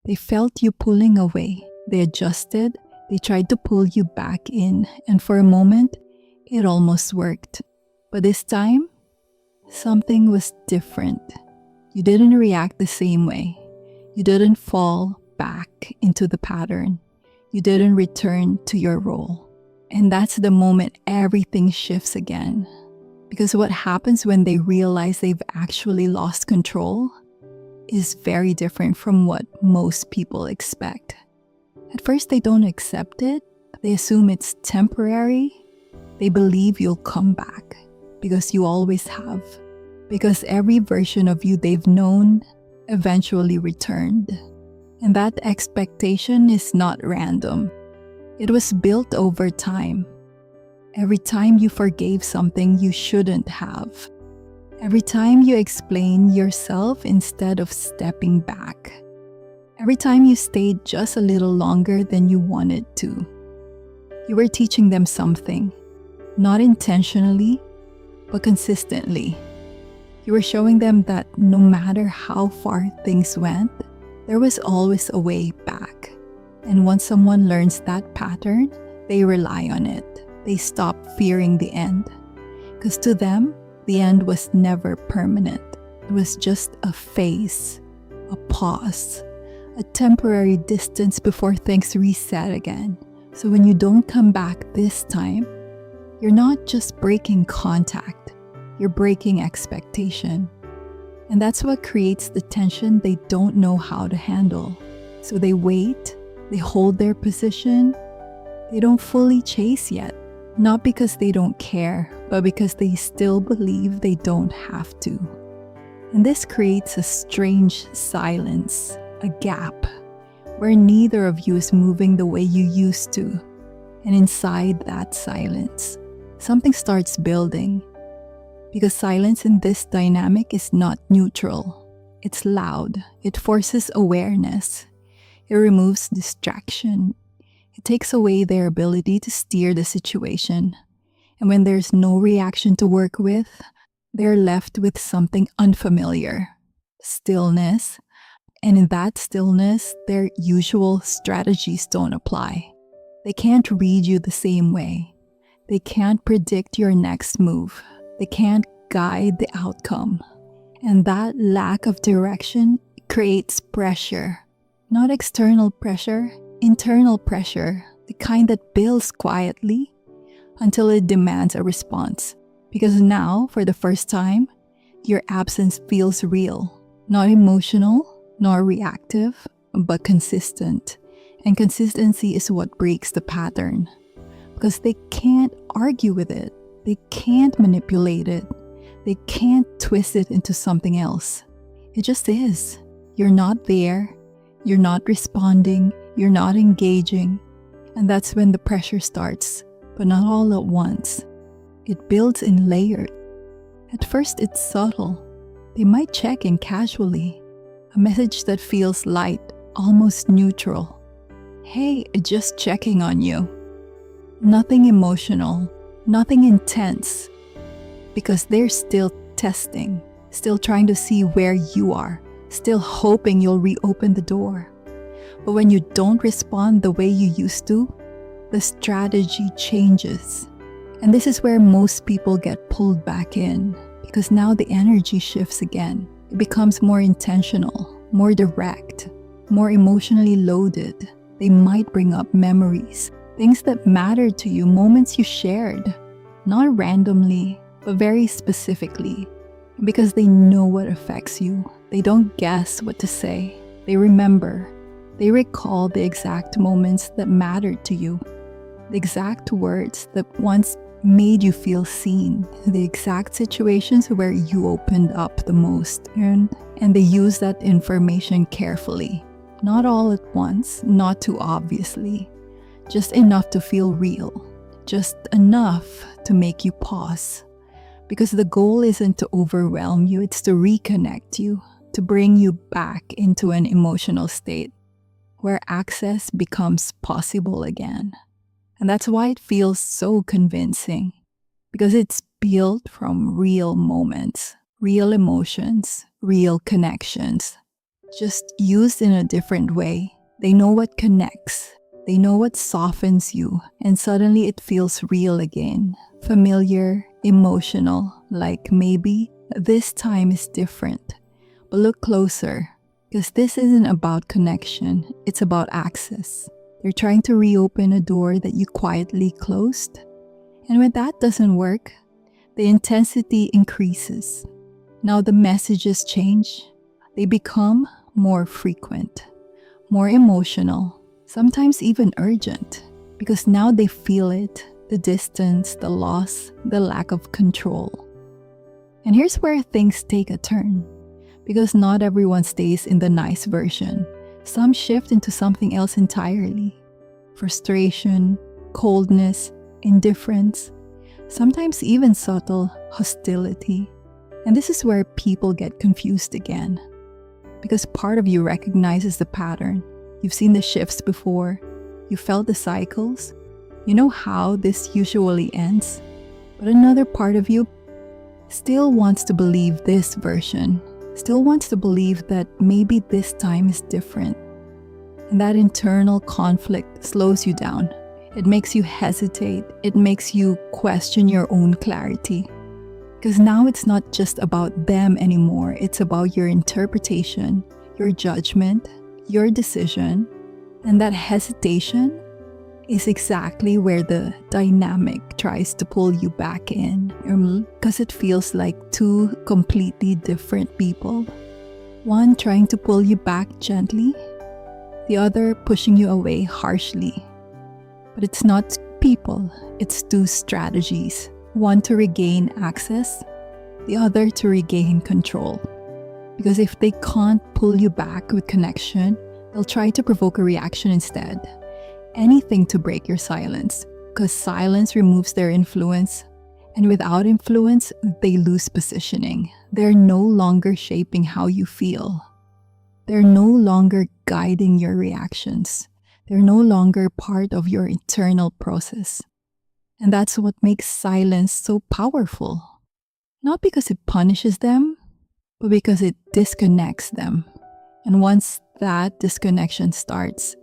They felt you pulling away. They adjusted. They tried to pull you back in. And for a moment, it almost worked. But this time, something was different. You didn't react the same way. You didn't fall back into the pattern. You didn't return to your role. And that's the moment everything shifts again. Because what happens when they realize they've actually lost control is very different from what most people expect. At first, they don't accept it. They assume it's temporary. They believe you'll come back because you always have. Because every version of you they've known eventually returned. And that expectation is not random. It was built over time. Every time you forgave something you shouldn't have. Every time you explain yourself instead of stepping back. Every time you stayed just a little longer than you wanted to. You were teaching them something, not intentionally, but consistently. You were showing them that no matter how far things went, there was always a way back. And once someone learns that pattern, they rely on it. They stop fearing the end. Because to them, the end was never permanent. It was just a phase, a pause, a temporary distance before things reset again. So when you don't come back this time, you're not just breaking contact, you're breaking expectation. And that's what creates the tension they don't know how to handle. So they wait, they hold their position, they don't fully chase yet. Not because they don't care, but because they still believe they don't have to. And this creates a strange silence, a gap, where neither of you is moving the way you used to. And inside that silence, something starts building. Because silence in this dynamic is not neutral. It's loud. It forces awareness. It removes distraction. It takes away their ability to steer the situation. And when there's no reaction to work with, they're left with something unfamiliar. Stillness. And in that stillness, their usual strategies don't apply. They can't read you the same way. They can't predict your next move. They can't guide the outcome. And that lack of direction creates pressure. Not external pressure, internal pressure, the kind that builds quietly until it demands a response. Because now, for the first time, your absence feels real, not emotional, nor reactive, but consistent. And consistency is what breaks the pattern. Because they can't argue with it, they can't manipulate it, they can't twist it into something else. It just is. You're not there, you're not responding, you're not engaging, and that's when the pressure starts, but not all at once. It builds in layers. At first, it's subtle. They might check in casually, a message that feels light, almost neutral. Hey, just checking on you. Nothing emotional, nothing intense, because they're still testing, still trying to see where you are, still hoping you'll reopen the door. But when you don't respond the way you used to, the strategy changes. And this is where most people get pulled back in, because now the energy shifts again. It becomes more intentional, more direct, more emotionally loaded. They might bring up memories, things that mattered to you, moments you shared, not randomly, but very specifically. Because they know what affects you. They don't guess what to say. They remember. They recall the exact moments that mattered to you. The exact words that once made you feel seen. The exact situations where you opened up the most. And they use that information carefully. Not all at once, not too obviously. Just enough to feel real. Just enough to make you pause. Because the goal isn't to overwhelm you, it's to reconnect you, to bring you back into an emotional state where access becomes possible again. And that's why it feels so convincing, because it's built from real moments, real emotions, real connections. just used in a different way. They know what connects, they know what softens you, and suddenly it feels real again. Familiar, emotional, like maybe this time is different. But look closer, because this isn't about connection, it's about access. They're trying to reopen a door that you quietly closed. And when that doesn't work, the intensity increases. Now the messages change. They become more frequent, more emotional, sometimes even urgent, because now they feel it, the distance, the loss, the lack of control. And here's where things take a turn, because not everyone stays in the nice version. Some shift into something else entirely. Frustration, coldness, indifference, sometimes even subtle hostility. And this is where people get confused again. Because part of you recognizes the pattern. You've seen the shifts before. You felt the cycles. You know how this usually ends. But another part of you still wants to believe this version. Still wants to believe that maybe this time is different. And that internal conflict slows you down. It makes you hesitate. It makes you question your own clarity. Because now it's not just about them anymore. It's about your interpretation, your judgment, your decision. And that hesitation is exactly where the dynamic tries to pull you back in. Because it feels like two completely different people. One trying to pull you back gently, the other pushing you away harshly. But it's not people, it's two strategies. One to regain access, the other to regain control. Because if they can't pull you back with connection, they'll try to provoke a reaction instead. Anything to break your silence, because silence removes their influence. And without influence, they lose positioning. They're no longer shaping how you feel. They're no longer guiding your reactions. They're no longer part of your internal process. And that's what makes silence so powerful. Not because it punishes them, but because it disconnects them. And once that disconnection starts,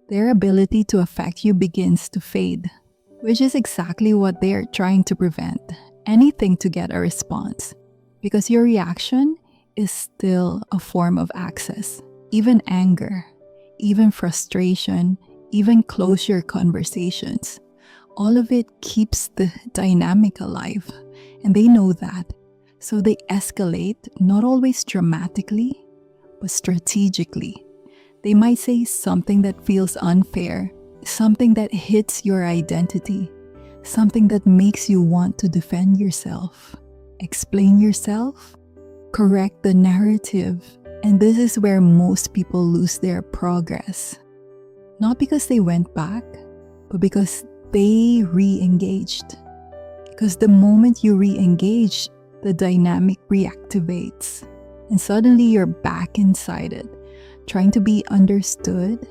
their ability to affect you begins to fade, which is exactly what they're trying to prevent. Anything to get a response. Because your reaction is still a form of access. Even anger, even frustration, even closure conversations. All of it keeps the dynamic alive, and they know that. So they escalate, not always dramatically, but strategically. They might say something that feels unfair, something that hits your identity, something that makes you want to defend yourself, explain yourself, correct the narrative. And this is where most people lose their progress. Not because they went back, but because they re-engaged. Because the moment you re-engage, the dynamic reactivates. And suddenly you're back inside it, trying to be understood,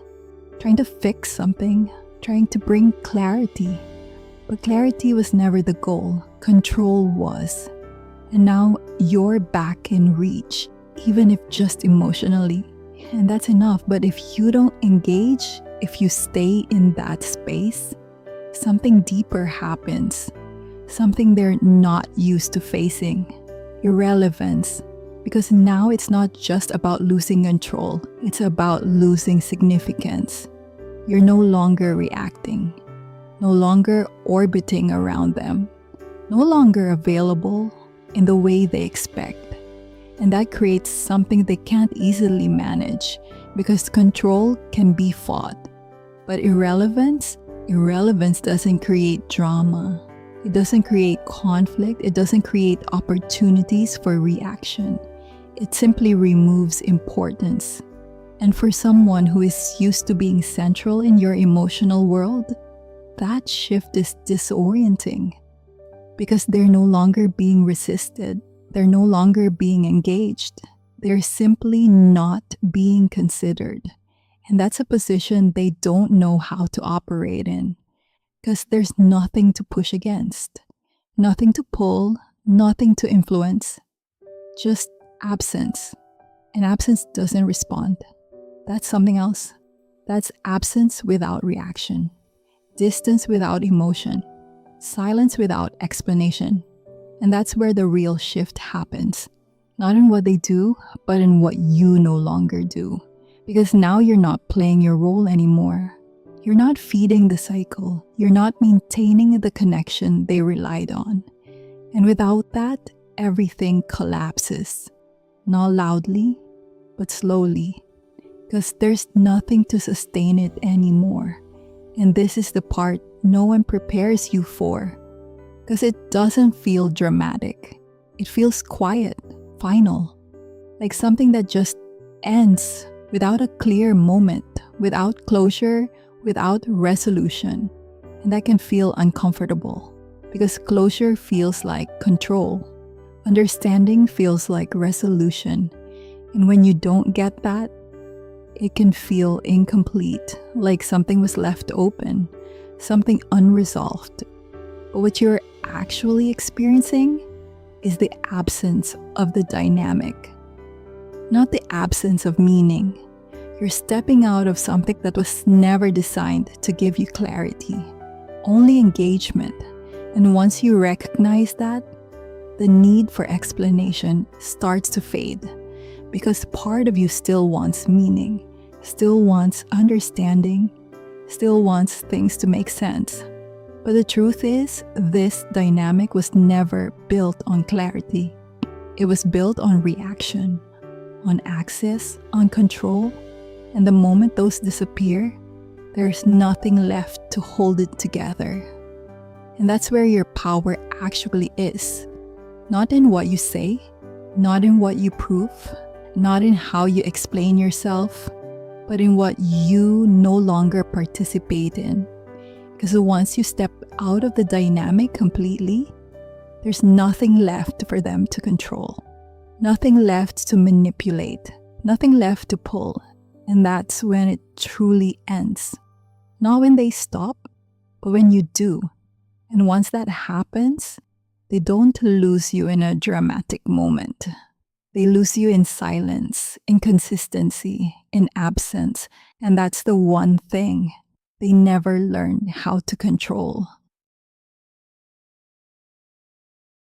trying to fix something, trying to bring clarity. But clarity was never the goal, control was. And now you're back in reach, even if just emotionally. And that's enough. But if you don't engage, if you stay in that space, something deeper happens. Something they're not used to facing. Irrelevance. Because now it's not just about losing control, it's about losing significance. You're no longer reacting, no longer orbiting around them, no longer available in the way they expect. And that creates something they can't easily manage, because control can be fought. But irrelevance doesn't create drama. It doesn't create conflict. It doesn't create opportunities for reaction. It simply removes importance. And for someone who is used to being central in your emotional world, that shift is disorienting. Because they're no longer being resisted. They're no longer being engaged. They're simply not being considered. And that's a position they don't know how to operate in. Because there's nothing to push against. Nothing to pull, nothing to influence. Just absence. And absence doesn't respond. That's something else. That's absence without reaction, distance without emotion, silence without explanation. And that's where the real shift happens. Not in what they do, but in what you no longer do. Because now you're not playing your role anymore. You're not feeding the cycle. You're not maintaining the connection they relied on. And without that, everything collapses. Not loudly, but slowly. Because there's nothing to sustain it anymore. And this is the part no one prepares you for. Because it doesn't feel dramatic. It feels quiet, final. Like something that just ends without a clear moment, without closure, without resolution. And that can feel uncomfortable. Because closure feels like control. Understanding feels like resolution. And when you don't get that, it can feel incomplete, like something was left open, something unresolved. But what you're actually experiencing is the absence of the dynamic, not the absence of meaning. You're stepping out of something that was never designed to give you clarity, only engagement. And once you recognize that, the need for explanation starts to fade, because part of you still wants meaning, still wants understanding, still wants things to make sense. But the truth is, this dynamic was never built on clarity. It was built on reaction, on access, on control. And the moment those disappear, there's nothing left to hold it together. And that's where your power actually is. Not in what you say, not in what you prove, not in how you explain yourself, but in what you no longer participate in. Because once you step out of the dynamic completely, there's nothing left for them to control, nothing left to manipulate, nothing left to pull. And that's when it truly ends. Not when they stop, but when you do. And once that happens, they don't lose you in a dramatic moment. They lose you in silence, in consistency, in absence. And that's the one thing they never learned how to control.